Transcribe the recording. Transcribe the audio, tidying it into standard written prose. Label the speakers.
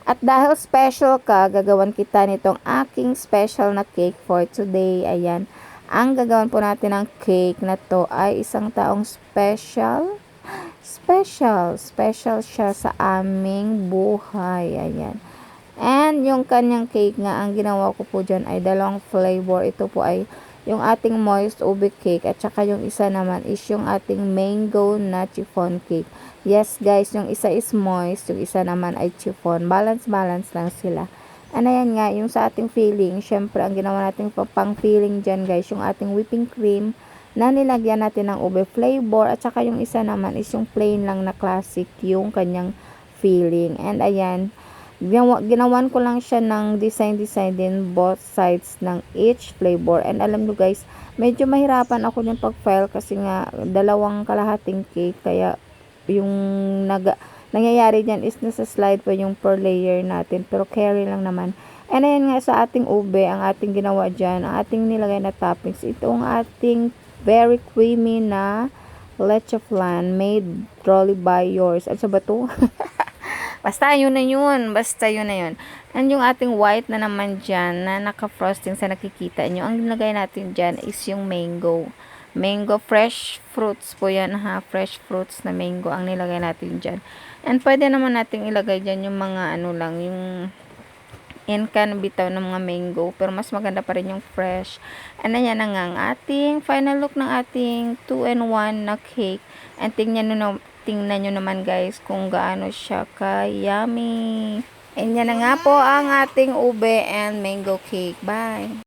Speaker 1: At dahil special ka, gagawan kita nitong aking special na cake for today. Ayan. Ang gagawan po natin ng cake na to ay isang taong special. Special siya sa aming buhay. Ayan. And yung kanyang cake nga, ang ginawa ko po dyan ay dalawang flavor. Ito po ay yung ating moist ube cake at saka yung isa naman is yung ating mango na chiffon cake. Yes guys, yung isa is moist, yung isa naman ay chiffon. Balance lang sila. Ano yan nga, yung sa ating filling, syempre ang ginawa natin pang filling dyan guys, yung ating whipping cream na nilagyan natin ng ube flavor at saka yung isa naman is yung plain lang na classic yung kanyang filling. And ayan, ginawan ko lang siya ng design din both sides ng each flavor. And alam nyo guys, medyo mahirapan ako yung pag-file kasi nga dalawang kalahating cake, kaya yung nangyayari dyan is nasa slide pa yung per layer natin, pero carry lang naman. And ayan nga, sa ating ube, ang ating ginawa dyan, ang ating nilagay na toppings, itong ating very creamy na leche flan made truly by yours. Ano ba to? Basta yun na yun. And yung ating white na naman dyan, na naka-frosting sa nakikita nyo, ang nilagay natin dyan is yung mango. Mango, fresh fruits po yan ha. Fresh fruits na mango ang nilagay natin dyan. And pwede naman natin ilagay dyan yung mga ano lang, yung in-can bitaw ng mga mango. Pero mas maganda pa rin yung fresh. And ayan na nga ang ating final look ng ating 2-in-1 na cake. And tingnan nyo naman guys kung gaano siya ka-yummy. And yan na nga po ang ating ube and mango cake. Bye!